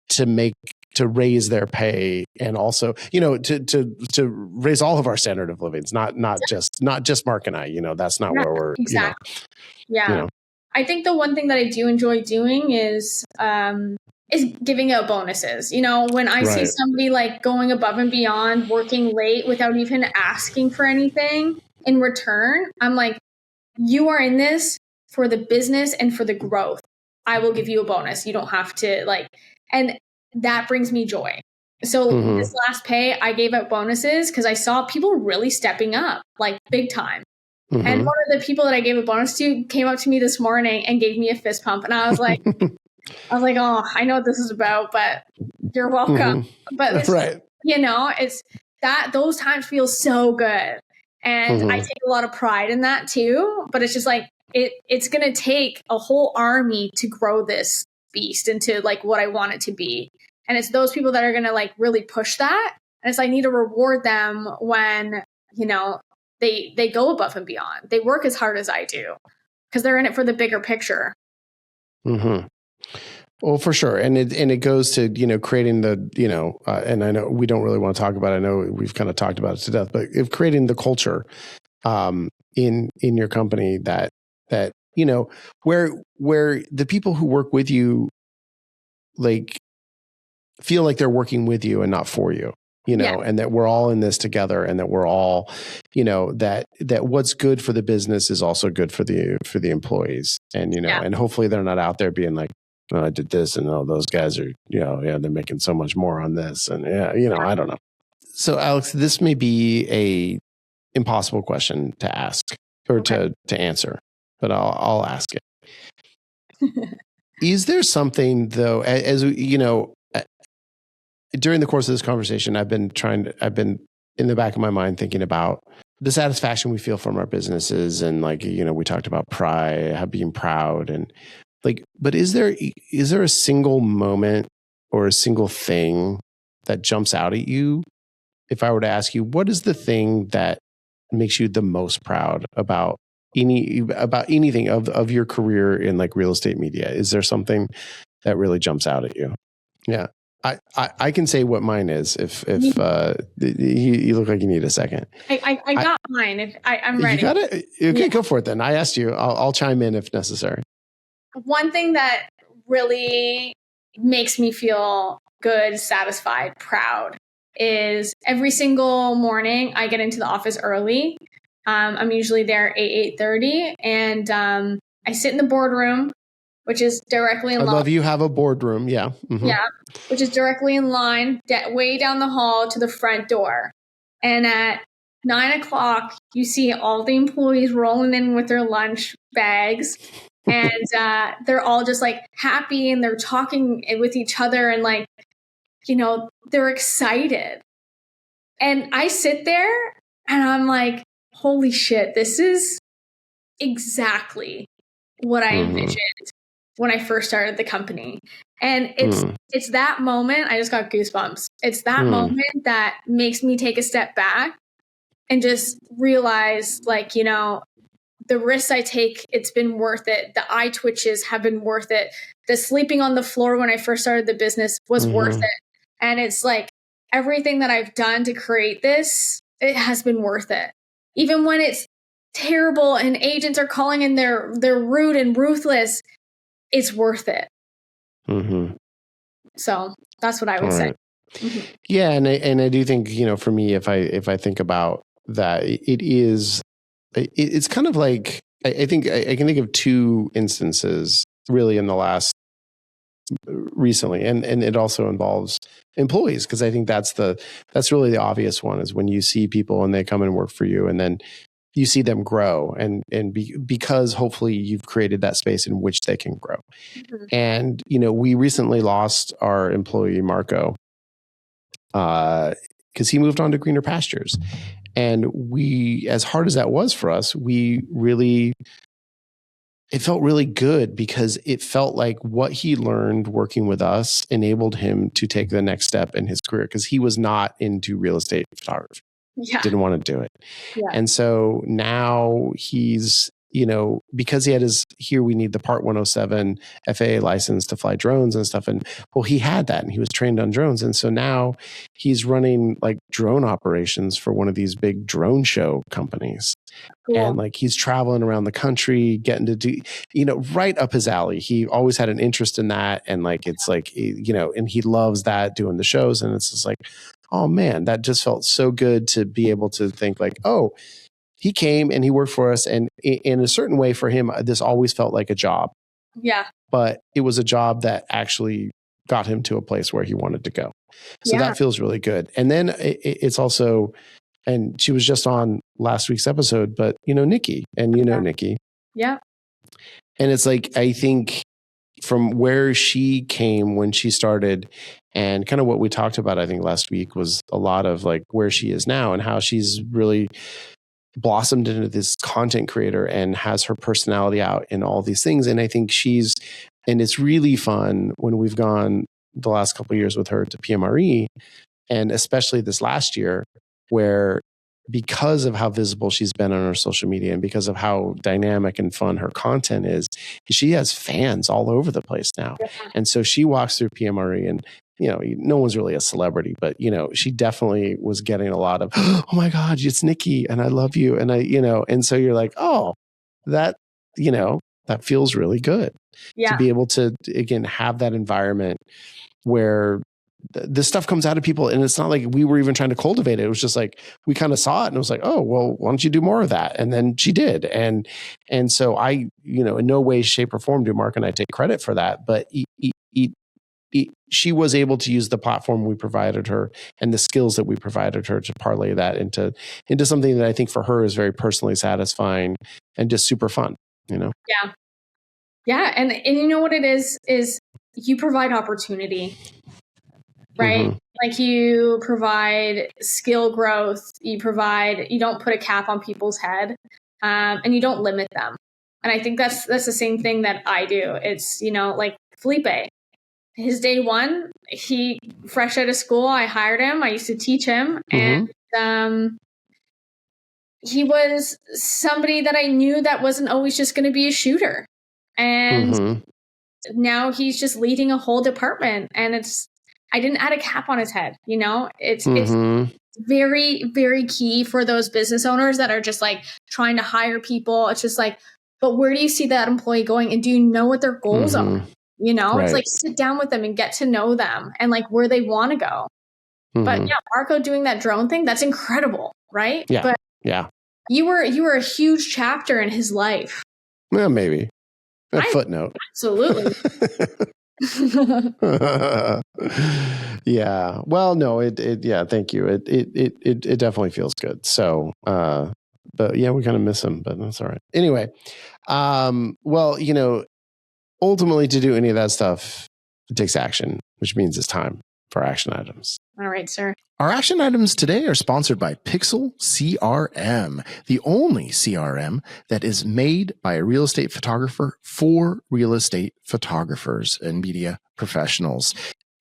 to raise their pay, and also, to raise all of our standard of living. Not just Mark and I, that's not where we're, exactly. I think the one thing that I do enjoy doing is giving out bonuses. When I see somebody like going above and beyond, working late without even asking for anything in return, I'm like, you are in this for the business and for the growth. I will give you a bonus. You don't have to and that brings me joy. So this last pay, I gave out bonuses because I saw people really stepping up, like big time. And one of the people that I gave a bonus to came up to me this morning and gave me a fist pump. And I was like, oh, I know what this is about, but you're welcome. But it's, it's that those times feel so good. And I take a lot of pride in that too. But it's just like, it's going to take a whole army to grow this beast into like what I want it to be. And it's those people that are going to like really push that. And it's, I need to reward them when, they go above and beyond. They work as hard as I do because they're in it for the bigger picture. Well, for sure. And it goes to, creating the, and I know we don't really want to talk about it. I know we've kind of talked about it to death, but if creating the culture in your company that, where the people who work with you, like, feel like they're working with you and not for you. And that we're all in this together, and that we're all, that what's good for the business is also good for the employees. And, and hopefully they're not out there being like, oh, I did this, and those guys are, they're making so much more on this. And I don't know. So Alex, this may be a impossible question to ask or to answer, but I'll ask it. Is there something though, as during the course of this conversation, I've been in the back of my mind thinking about the satisfaction we feel from our businesses. And like, we talked about pride, being proud, and like, but is there a single moment or a single thing that jumps out at you? If I were to ask you, what is the thing that makes you the most proud about anything of your career in like real estate media? Is there something that really jumps out at you? Yeah. I can say what mine is if you look like you need a second. I got mine. If I'm ready. You got it? Okay, go for it then. I asked you. I'll chime in if necessary. One thing that really makes me feel good, satisfied, proud is every single morning I get into the office early. I'm usually there at 8:30, and I sit in the boardroom, which is directly in line. I love you have a boardroom. Yeah. Yeah. Which is directly in line, way down the hall to the front door. And at 9:00, you see all the employees rolling in with their lunch bags. And they're all just like happy, and they're talking with each other, and like, they're excited. And I sit there and I'm like, holy shit, this is exactly what I envisioned when I first started the company. And it's that moment, I just got goosebumps. It's that moment that makes me take a step back and just realize, like, the risks I take, it's been worth it. The eye twitches have been worth it. The sleeping on the floor when I first started the business was worth it. And it's like, everything that I've done to create this, it has been worth it. Even when it's terrible and agents are calling and they're rude and ruthless, it's worth it. Mm-hmm. So that's what I would say. Mm-hmm. Yeah, and I do think, for me, if I think about that, it's kind of like, I think I can think of two instances really in the last recently, and it also involves employees, because I think that's really the obvious one, is when you see people and they come and work for you, and then you see them grow, because hopefully you've created that space in which they can grow. Mm-hmm. And we recently lost our employee Marco, because he moved on to greener pastures, and we, as hard as that was for us, it felt really good, because it felt like what he learned working with us enabled him to take the next step in his career, because he was not into real estate photography. Yeah. Didn't want to do it. Yeah. And so now he's, because he had here we need the Part 107 FAA license to fly drones and stuff. And well, he had that and he was trained on drones. And so now he's running like drone operations for one of these big drone show companies. Cool. And like he's traveling around the country, getting to do, right up his alley. He always had an interest in that. And like, it's like, and he loves that, doing the shows. And it's just like, oh man, that just felt so good to be able to think like, oh, he came and he worked for us. And in a certain way for him, this always felt like a job. Yeah. But it was a job that actually got him to a place where he wanted to go. So that feels really good. And then it's also, and she was just on last week's episode, but Nikki, and Nikki. Yeah. And it's like, I think from where she came when she started, and kind of what we talked about, I think last week, was a lot of like where she is now and how she's really blossomed into this content creator and has her personality out in all these things. And I think and it's really fun when we've gone the last couple of years with her to PMRE, and especially this last year, where because of how visible she's been on her social media and because of how dynamic and fun her content is, she has fans all over the place now. Yeah. And so she walks through PMRE and, no one's really a celebrity, but, she definitely was getting a lot of, oh my God, it's Nikki and I love you. And and so you're like, oh, that feels really good to be able to, again, have that environment where this stuff comes out of people. And it's not like we were even trying to cultivate it. It was just like, we kind of saw it and it was like, oh, well, why don't you do more of that? And then she did. And so I, in no way, shape or form do Mark and I take credit for that, but she was able to use the platform we provided her and the skills that we provided her to parlay that into something that I think for her is very personally satisfying and just super fun, Yeah. Yeah. And you know what it is you provide opportunity, right? Mm-hmm. Like you provide skill growth, you don't put a cap on people's head, and you don't limit them. And I think that's the same thing that I do. It's, like Felipe, his day one, he fresh out of school, I hired him. I used to teach him. Mm-hmm. And he was somebody that I knew that wasn't always just going to be a shooter. And mm-hmm. now he's just leading a whole department. And I didn't add a cap on his head. It's very, very key for those business owners that are just like trying to hire people. It's just like, but where do you see that employee going? And do you know what their goals mm-hmm. are? Right. It's like sit down with them and get to know them and like where they want to go. Mm-hmm. But yeah, Marco doing that drone thing, that's incredible, right? Yeah. But yeah, you were a huge chapter in his life. Well, maybe a footnote. Absolutely. Yeah. Well, no, yeah, thank you. It definitely feels good. So, but yeah, we kind of miss him, but that's all right. Anyway, well, ultimately, to do any of that stuff, it takes action, which means it's time for action items. All right, sir. Our action items today are sponsored by Pixel CRM, the only CRM that is made by a real estate photographer for real estate photographers and media professionals.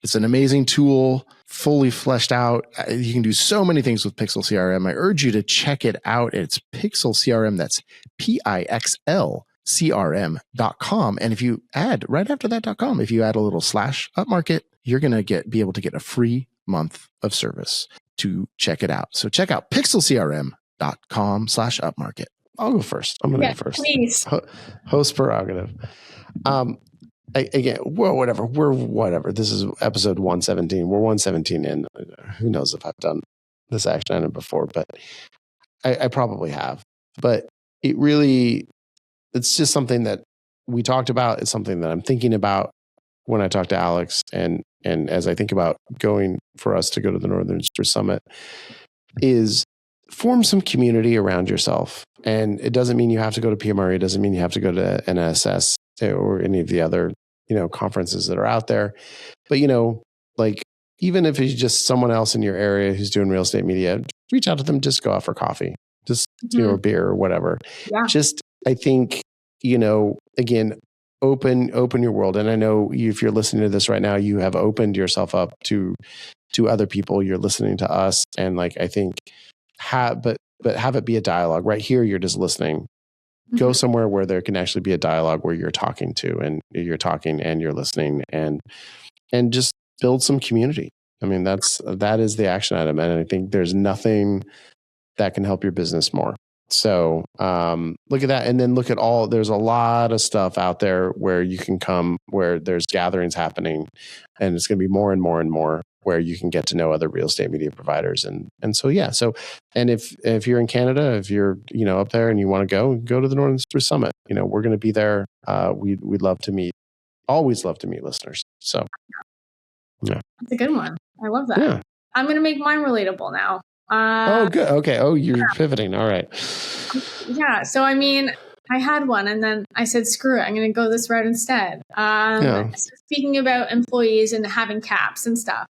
It's an amazing tool, fully fleshed out. You can do so many things with Pixel CRM. I urge you to check it out. It's Pixel CRM. That's PIXL. CRM.com. And if you add right after that .com, if you add a little /Upmarket, you're going to be able to get a free month of service to check it out. So check out pixelcrm.com/upmarket. I'll go first. I'm going to go first. Please. Host prerogative. Again, well, whatever. We're whatever. This is episode 117. We're 117 in. Who knows if I've done this action item before, but I probably have. But it's just something that we talked about. It's something that I'm thinking about when I talk to Alex, and as I think about going for us to go to the Northern Spruce Summit, is form some community around yourself. And it doesn't mean you have to go to PMRE. It doesn't mean you have to go to NSS or any of the other, conferences that are out there. But, like, even if it's just someone else in your area who's doing real estate media, reach out to them, just go out for coffee, just, a beer or whatever. Yeah. Just, I think, again, open your world. And I know if you're listening to this right now, you have opened yourself up to other people. You're listening to us. And like, I think have it be a dialogue. Right here, you're just listening. Go somewhere where there can actually be a dialogue where you're talking to, and you're talking and you're listening, and just build some community. I mean, that is the action item. And I think there's nothing that can help your business more. So look at that. And then look at there's a lot of stuff out there where you can come, where there's gatherings happening, and it's going to be more and more and more, where you can get to know other real estate media providers. And so, yeah. So, and if you're in Canada, if you're, up there and you want to go to the Northern Spruce Summit, we're going to be there. We'd love to always love to meet listeners. So, yeah. That's a good one. I love that. Yeah. I'm going to make mine relatable now. Oh, good. Okay. Oh, you're pivoting. All right. Yeah. So, I mean, I had one and then I said, screw it. I'm going to go this route instead. So speaking about employees and having caps and stuff,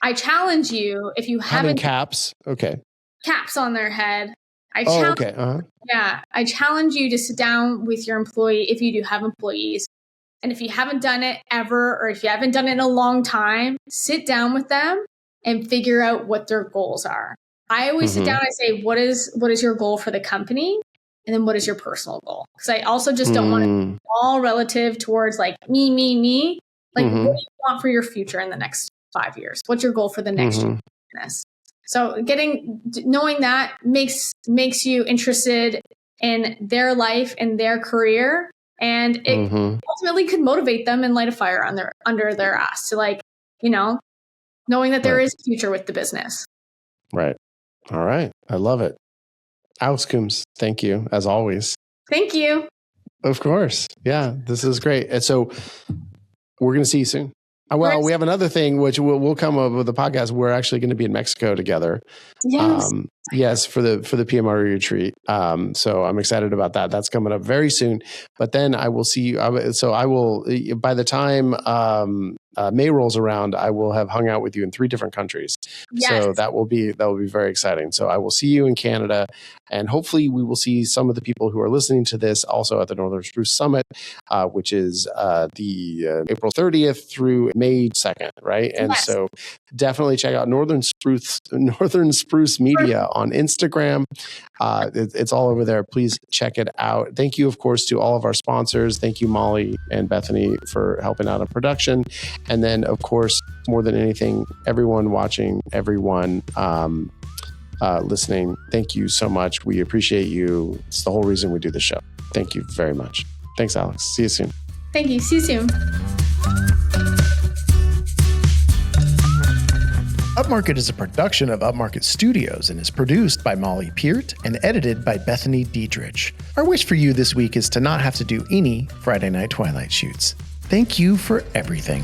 I challenge you, if you haven't caps, okay, caps on their head. I challenge you to sit down with your employee if you do have employees. And if you haven't done it ever, or if you haven't done it in a long time, sit down with them and figure out what their goals are. I always sit down and I say, what is your goal for the company? And then what is your personal goal? Because I also just don't want it all relative towards like me. Like, what do you want for your future in the next 5 years? What's your goal for the next year? So knowing that makes you interested in their life and their career. And it ultimately could motivate them and light a fire under their ass to, like, knowing that there is a future with the business. Right. All right. I love it. Alex Coombs, thank you, as always. Thank you. Of course. Yeah, this is great. And so we're going to see you soon. Well, we have another thing, which we'll come up with the podcast. We're actually going to be in Mexico together. Yes. Yes, for the PMRE retreat. So I'm excited about that. That's coming up very soon. But then I will see you. So I will, by the time May rolls around, I will have hung out with you in 3 different countries. Yes. So that will be very exciting. So I will see you in Canada, and hopefully we will see some of the people who are listening to this also at the Northern Spruce Summit, which is the April 30th through May 2nd, right? And so definitely check out Northern Spruce Media on Instagram. It's all over there. Please check it out. Thank you, of course, to all of our sponsors. Thank you, Molly and Bethany, for helping out on production. And then, of course, more than anything, everyone watching, everyone listening, thank you so much. We appreciate you. It's the whole reason we do the show. Thank you very much. Thanks, Alex. See you soon. Thank you. See you soon. Upmarket is a production of Upmarket Studios and is produced by Molly Peart and edited by Bethany Dietrich. Our wish for you this week is to not have to do any Friday Night Twilight shoots. Thank you for everything.